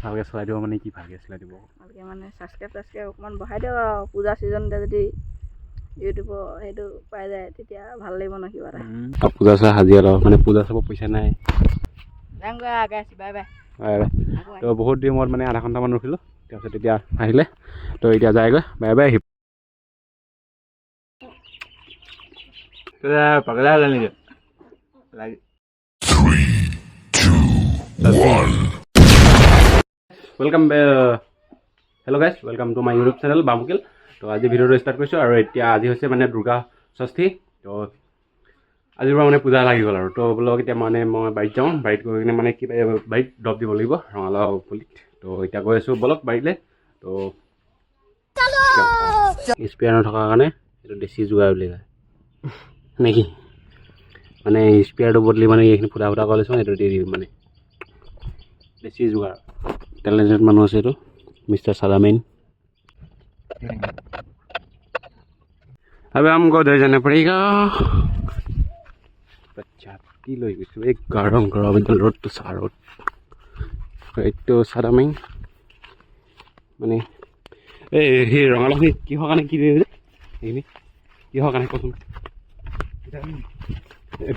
ভালকৈ চলাই দিব মানে কি ভালকৈ চলাই দিব ভালকৈ মানে ছাবস্ক্ৰাইব অকণমান বঢ়াই দিয়ক আৰু পূজা ছিজনতে যদি ইউটিউবৰ সেইটো পাই যায় তেতিয়া ভাল লাগিব ন কিবা এটা পূজা চোৱা হাজিৰা লওঁ মানে পূজা চাব পইচা নাই যামগৈ গাইছ বাই বাই তো বহুত দিন মূৰত মানে আধা ঘণ্টামান ৰখিলোঁ তাৰপিছত এতিয়া আহিলে তো এতিয়া যায়গৈ বাই বাই আহিব পাগলা হ'লে নেকি welcome hello' guys welcome to my YouTube channel বামুকিল তো আজি ভিডিঅ'টো ষ্টাৰ্ট কৰিছোঁ আৰু এতিয়া আজি হৈছে মানে দুৰ্গা ষষ্ঠী তো আজিৰ পৰা মানে পূজা লাগি গ'ল আৰু তো বোলক এতিয়া মানে মই বাৰীত যাওঁ বাৰীত গৈ কিনে মানে কিবা বাৰীত দৰৱ দিব লাগিব ৰঙালাও পুলিত তো এতিয়া গৈ আছোঁ বলক বাৰীলৈ তো স্প্ৰে নথকাৰ কাৰণে এইটো দেশী যোগাৰ বুলি কয় নেকি মানে স্প্ৰেয়াৰটো বদলি মানে এইখিনি ফুটা ফুটা কৰি লৈছোঁ এইটো দি দিম মানে দেশী যোগাৰ টেলেণ্টেড মানুহ আছে এইটো মিষ্টাৰ সালামেইন अबे हमको उधर जाना पड़ेगा ছাতি লৈ গৈছোঁ এই গৰম গৰম একদম ৰ'দটো চাহ ৰ'দ এইটো সালামেইন মানে এই সেই ৰঙালাওখিনি কিহৰ কাৰণে কি দিয়ে সেইখিনি কিহৰ কাৰণে কচোন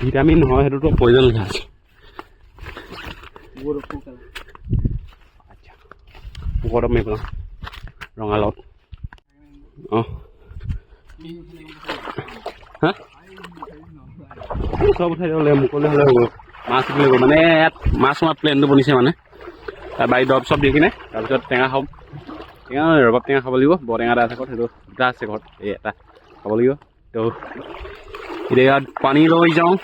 ভিটামিন নহয় সেইটোতো প্ৰয়োজন লিখা আছে আচ্ছা পোকত আমি পেলাওঁ ৰঙালাওত অঁ হা চব উঠাই দিব লাগিব মুকলি হ'লে হ'ব মাছ দিব লাগিব মানে ইয়াত মাছ মৰা প্লেনটো বনিছে মানে তাৰ বাৰী দৰৱ চব দি কিনে তাৰপিছত টেঙা খাম টেঙা ৰবাব টেঙা খাব লাগিব বৰটেঙা এটা আছে ঘৰত সেইটো দুটা আছে ঘৰত এই এটা খাব লাগিব তো এতিয়া ইয়াত পানী লৈ যাওঁ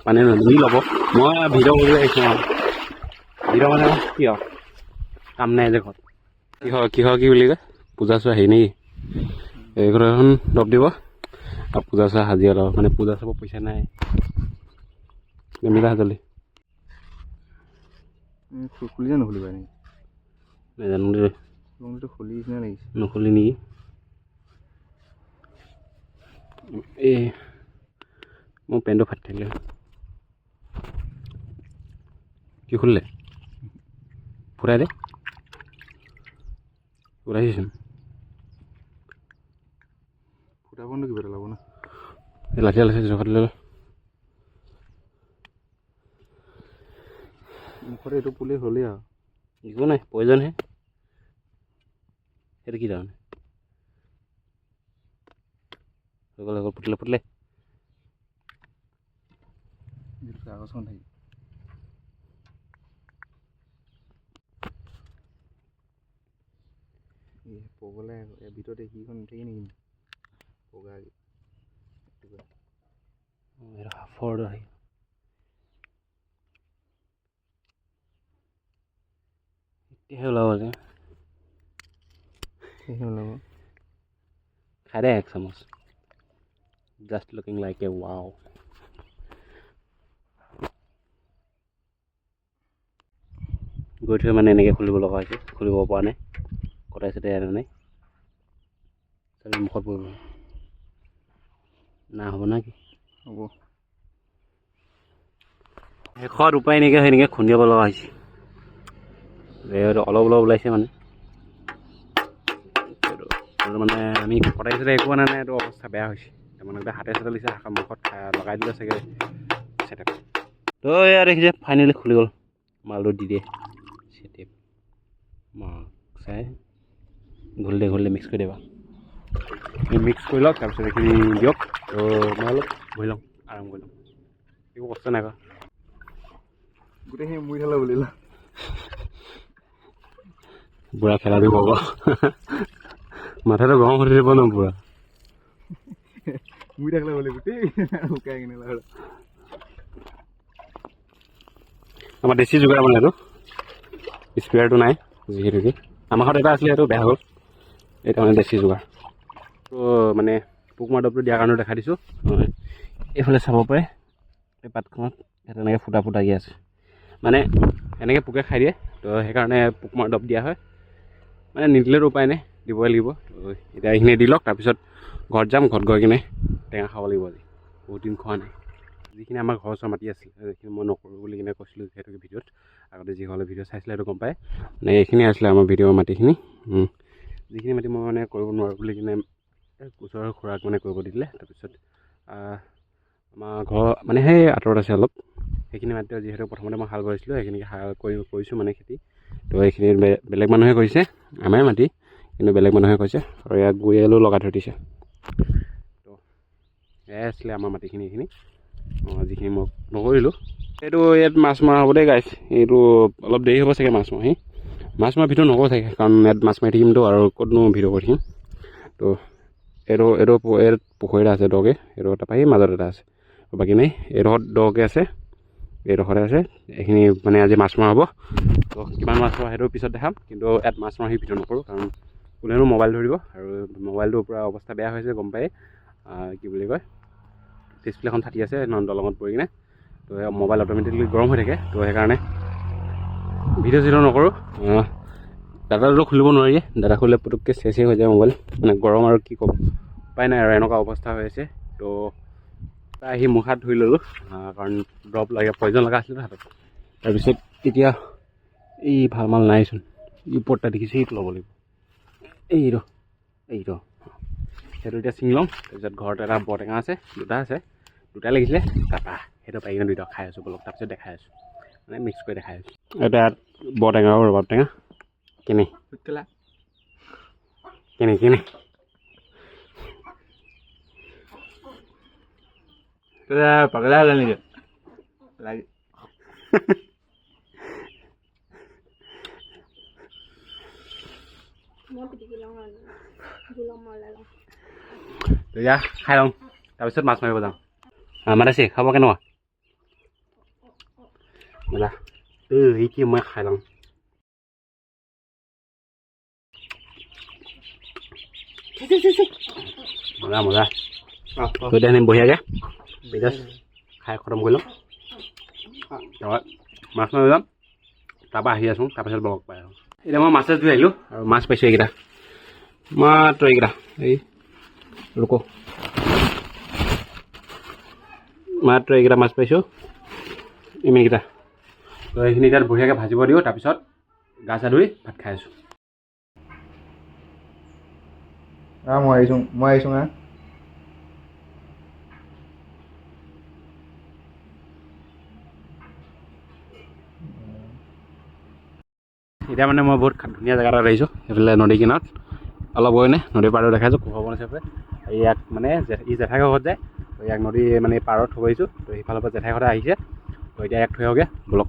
পানী তুমি ল'ব মই ভিডিঅ' কৰিবলৈ আহিছোঁ আৰু ভিডিঅ' মানে কি আৰু কাম নাই যে ঘৰত কিহৰ কি বুলি কয় পূজা চোৱা হেৰি নেকি এই ঘৰ এখন দৰৱ দিব আৰু পূজা চোৱা হাজিৰা লওঁ মানে পূজা চাব পইচা নাই মিলা জলদি খুলিছে নুখুলিবা নেকি নাজানো দেই খুলি নিচিনা লাগিছে নুখুলি নেকি এই মোৰ পেণ্টটো ফাটি থাকিলে কি খুলিলে ফুৰাই দে ফুৰাইছোচোন ফুটা বন্ধ কিবা এটা ল'ব না এই লাঠি লাঠি জোখাত লৈ মুখতে এইটো পুলি হ'লেই আৰু একো নাই প্ৰয়োজনহে সেইটো কি তাৰমানে হৈ গ'ল ফুটিলে ফুটিলে কাগজখন থাকি পগলাই ভিতৰতে সিখন থাকি নেকি পগা হাফৰ আহি এতিয়াহে ওলাব যে ওলাব খাই দে এক চামুচ just looking like a wow গৈ থৈ মানে এনেকৈ খুলিব লগা হৈছে খুলিব পৰা নাই কটাই চটাই আনা নাই চাবি মুখত পৰিব না হ'ব না কি হ'ব শেষত উপায় নাইকিয়া সেনেকৈ খুন্দিয়াব লগা হৈছে অলপ অলপ ওলাইছে মানে মানে আমি কটাই চটাই একো আনা নাই এইটো অৱস্থা বেয়া হৈছে তাৰমানে হাতে চাতে লৈছে মুখত লগাই দিলে চাগে চেটেপ তো এয়া দেখিছে ফাইনেলি খুলি গ'ল মালটো দি দিয়ে চেটেপ চাই ঘূলিলে মিক্স কৰি দিবা মিক্স কৰি লওক তাৰপিছত এইখিনি দিয়ক তো মই অলপ বহি লওঁ আৰাম কৰি লওঁ একো কষ্ট নাই কৰা গোটেইখিনি মুৰি থালে বুলিলা বুঢ়া খেলাটো পাব মাথাটো গৰম হৈ থাকিব ন বুঢ়া মুৰি থাকিলে বুলি গোটেই শুকাই কিনে আমাৰ দেশী যোগাৰ মানে এইটো স্প্ৰেয়াৰটো নাই যিহেতুকে আমাৰ ঘৰত এটা আছিলে সেইটো বেয়া হ'ল এইটো মানে দেশী যোগাৰ তো মানে পোক মৰা দৰৱটো দিয়াৰ কাৰণে দেখাই দিছোঁ এইফালে চাব পাৰে এই পাতখনত ইয়াত এনেকৈ ফুটা ফুটাকি আছে মানে এনেকৈ পোকে খাই দিয়ে তো সেইকাৰণে পোক মৰা দৰৱ দিয়া হয় মানে নিদিলেতো উপায় নাই দিবই লাগিব তো এতিয়া এইখিনি দি লওক তাৰপিছত ঘৰত যাম ঘৰত গৈ কিনে টেঙা খাব লাগিব আজি বহুত দিন খোৱা নাই যিখিনি আমাৰ ঘৰৰ ওচৰৰ মাটি আছিল সেইখিনি মই নকৰোঁ বুলি কিনে কৈছিলোঁ যিহেতুকে ভিডিঅ'ত আগতে যিসকলে ভিডিঅ' চাইছিলে সেইটো গম পায় মানে এইখিনি আছিলে আমাৰ ভিডিঅ'ৰ মাটিখিনি যিখিনি মাটি মই মানে কৰিব নোৱাৰোঁ বুলি কিনে ওচৰৰ খুৰাক মানে কৰিব দিলে তাৰপিছত আমাৰ ঘৰ মানে সেই আঁতৰত আছে অলপ সেইখিনি মাটিতে যিহেতু প্ৰথমতে মই হাল কৰিছিলোঁ সেইখিনিকে হাল কৰিছোঁ মানে খেতি তো এইখিনি বেলেগ মানুহে কৰিছে আমাৰ মাটি কিন্তু বেলেগ মানুহে কৈছে আৰু ইয়াত গুৰি আলু লগাই থৈ দিছে তো এয়াই আছিলে আমাৰ মাটিখিনি এইখিনি যিখিনি মই নকৰিলোঁ এইটো ইয়াত মাছ মৰা হ'ব দেই গাইছ এইটো অলপ দেৰি হ'ব চাগে মাছ মৰা ভিডিঅ' নকৰোঁ চাগে কাৰণ ইয়াত মাছ মাৰি থাকিমতো আৰু ক'তনো ভিডিঅ' কৰি থাকিম তো এইটো পুখুৰী এটা আছে দকৈ এইটো তাৰপৰা সেই মাজত এটা আছে বাকী নাই এইডোখৰত দকৈ আছে এইডোখৰতে আছে এইখিনি মানে আজি মাছ মৰা হ'ব তো কিমান মাছ মৰা সেইটো পিছত দেখাম কিন্তু ইয়াত মাছ মৰা সেই ভিডিঅ' নকৰোঁ কাৰণ কোনেও মোবাইল ধৰিব আৰু মোবাইলটো পূৰা অৱস্থা বেয়া হৈছে গম পায় কি বুলি কয় ডিছপ্লেখন ফাটি আছে দলঙত পৰি কিনে তো মোবাইল অট'মেটিকলি গৰম হৈ থাকে তো সেইকাৰণে ভিডিঅ' নকৰোঁ ডাটাটো খুলিব নোৱাৰি ডাটা খুলিলে পুটুককৈ চেচ হৈ যায় মোবাইল মানে গৰম আৰু কি ক'ম উপায় নাই আৰু এনেকুৱা অৱস্থা হৈ আছে তো আহি মুখ হাত ধুই ল'লোঁ কাৰণ ড্ৰপ লাগে প্ৰয়োজন লগা আছিলে হাতত তাৰপিছত এতিয়া এই ভাল মাল নাইচোন ওপৰত এটা দেখিছোঁ সেইটো ল'ব লাগিব এইটো সেইটো এতিয়া ছিঙি ল'ম তাৰপিছত ঘৰত এটা বৰটেঙা আছে দুটা লাগিছিলে তাৰপৰা সেইটো পাই কিনে দুটা খাই আছোঁ বলক তাৰপিছত দেখাই আছোঁ মানে মিক্স কৰি দেখাই আছোঁ এটা বৰটেঙা আৰু ৰবাব টেঙা কেনে পাগলা হ'লে নেকি লাগে এতিয়া খাই লওঁ তাৰপিছত মাছ মাৰিব যাওঁ মাতিছে খাব কেনেকুৱা মজা এইটি মই খাই লওঁ মজা তো এতিয়া আনিম বঢ়িয়াকৈ জাষ্ট খাই খতম কৰি ল'ম তাৰপৰা মাছ মাৰিব যাম তাৰপৰা আহি আছোঁ তাৰপিছত ব্লগ পাই আৰু এতিয়া মই মাছে ধুই আহিলোঁ আৰু মাছ পাইছোঁ এইকেইটা মাত্ৰ এইকেইটা এই ৰুকো মাত্ৰ এইকেইটা মাছ পাইছোঁ এইকেইটা তো এইখিনি তাত বঢ়িয়াকৈ ভাজিব দিওঁ তাৰপিছত গা চা ধুই ভাত খাই আছোঁ মই আহিছোঁ এতিয়া মানে মই বহুত ধুনীয়া জেগা এটাত আহিছোঁ সেইফালে নদী কিনাৰত অলপ গৈ নে নদীৰ পাৰত দেখাইছোঁ কুফা বনাইছে ইয়াক মানে জেঠাই ঘৰত যায় তো ইয়াক নদী মানে পাৰত থৈ আহিছোঁ তো সিফালৰ পৰা জেঠাই ঘৰতে আহিছে তো এতিয়া ইয়াক থৈ আহোঁগৈ বলক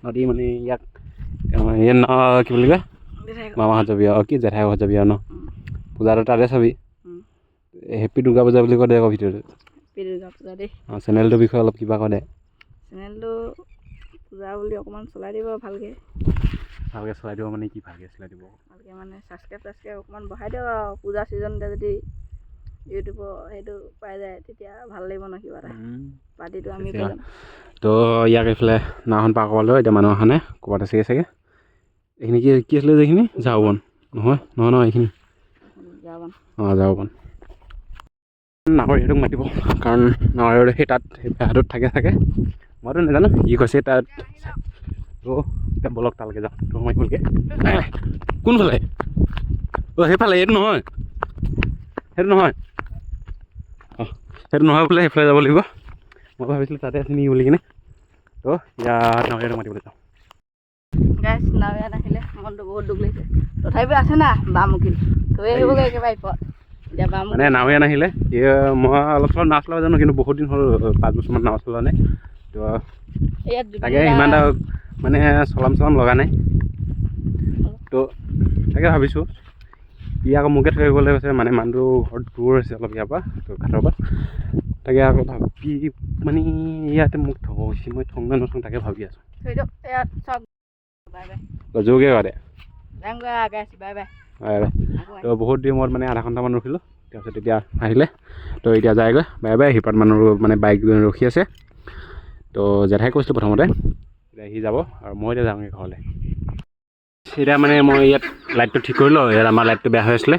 নদী মানে ইয়াক কি বুলি কয় মামাহঁত যাবি আৰু কি জেঠাই ঘৰত যাবি আৰু ন পূজাটো তাতে চাবি হেপ্পী দুৰ্গা পূজা বুলি কয় দে আকৌ ভিডিঅ'টো দুৰ্গা পূজা দেই চেনেলটোৰ বিষয়ে অলপ কিবা কয় দে চেনেলটো পূজা বুলি অকণমান চলাই দিব ভালকৈ চলাই দিব মানে কি ভালকৈ চলাই দিব ভালকৈ মানে ছাবস্ক্ৰাইব অকণমান বঢ়াই দিয়ক আৰু পূজা ছিজনতে যদি ইউটিউবৰ সেইটো পাই যায় তেতিয়া ভাল লাগিব ন কিবা এটা পাৰ্টিটো আমি তো ইয়াক এইফালে নাওখন পাৰ কৰালোঁ এতিয়া মানুহ অহা নাই ক'ৰবাত আছেগৈ চাগে এইখিনি কি আছিলে যে এইখিনি ঝাৰুবন নহয় এইখিনি ঝাৰুবন নাহৰ সেইটোক মাতিব কাৰণ নাহৰ সেই তাত সেই বেহাটোত থাকে মইতো নাজানো কি কৈছে তাত তো এতিয়া বলক তালৈকে যাওঁ তো মাতিবলৈকে কোনফালে সেইফালে এইটো নহয় সেইটো নহয় বোলে সেইফালে যাব লাগিব মই ভাবিছিলোঁ তাতে আছে নেকি বুলি কিনে তো ইয়াত নাৱৰীয়াটো মাতিবলৈ যাওঁ গাইছ নাৱৰীয়া নাহিলে মনটো বহুত দুখ লাগিছে তথাপিও আছে না বামুকিল থৈ আহিবগৈ একেবাৰে পথ এতিয়া বামুকিল মানে নাৱৰীয়া নাহিলে মই অলপ চলপ নাও চলাব জানো কিন্তু বহুত দিন হ'ল 5 বছৰমান নাও চলোৱা নাই তো ইয়াত তাকে সিমান এটা মানে চলাম লগা নাই তো তাকে ভাবিছোঁ ই আকৌ মোকে থৈ আহিবলৈ কৈছে মানে মানুহটো ঘৰত দূৰ আছে অলপ ইয়াৰ পৰা তো ঘাটৰ পৰা তাকে আকৌ ভাবি মানে ইয়াতে মোক থ'ব হৈছে মই থওঁ নে নথওঁ তাকে ভাবি আছোঁ থৈ দিয়ক ইয়াত চাওক বাই বাই জোৰকৈ কৰে যামগৈ গাইছ বাই বাই তো বহুত দেৰি মূৰত মানে আধা ঘণ্টামান ৰখিলোঁ তাৰপিছত এতিয়া আহিলে তো এতিয়া যায়গৈ বাই বাই সিপাত মানুহ মানে বাইক ৰখি আছে তো জেঠাই কৈছিলোঁ প্ৰথমতে এতিয়া সি যাব আৰু মই এতিয়া যাওঁগৈ ঘৰলৈ এতিয়া মানে মই ইয়াত লাইটটো ঠিক কৰিলোঁ ইয়াত আমাৰ লাইটটো বেয়া হৈ আছিলে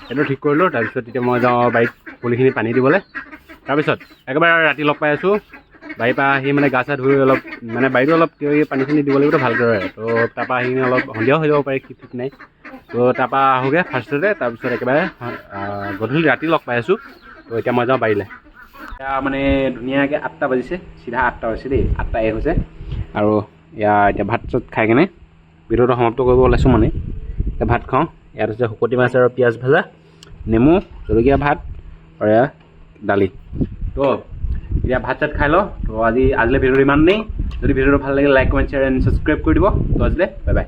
সেইটো ঠিক কৰিলোঁ তাৰপিছত এতিয়া মই যাওঁ বাৰীত পুলিখিনি পানী দিবলৈ তাৰপিছত একেবাৰে ৰাতি লগ পাই আছোঁ বাৰীৰ পৰা আহি মানে গা চা ধুই অলপ মানে বাৰীটো অলপ পানী চানী দিব লাগিবতো ভালদৰে তো তাৰপৰা আহি অলপ সন্ধিয়াও হৈ যাব পাৰে কি ঠিক নাই তো তাৰপৰা আহোগৈ ফাৰ্ষ্টতে তাৰপিছত একেবাৰে গধূলি ৰাতি লগ পাই আছোঁ তো এতিয়া মই যাওঁ বাৰীলৈ এতিয়া মানে ধুনীয়াকৈ 8টা বাজিছে চিধা 8টা বাজিছে দেই 8টা 1 হৈছে আৰু এতিয়া ভাত চাত খাই কেনে ভিডিঅ'টো সমাপ্ত কৰিব ওলাইছোঁ মানে এতিয়া ভাত খাওঁ ইয়াত হৈছে শুকতি মাছ আৰু পিঁয়াজ ভাজা নেমু জলকীয়া ভাত আৰু এয়া দালি তো এতিয়া ভাত চাত খাই লওঁ তো আজিলৈ ভিডিঅ'টো ইমানেই যদি ভিডিঅ'টো ভাল লাগে like comment share and subscribe কৰি দিব তো আজিলৈ বাই বাই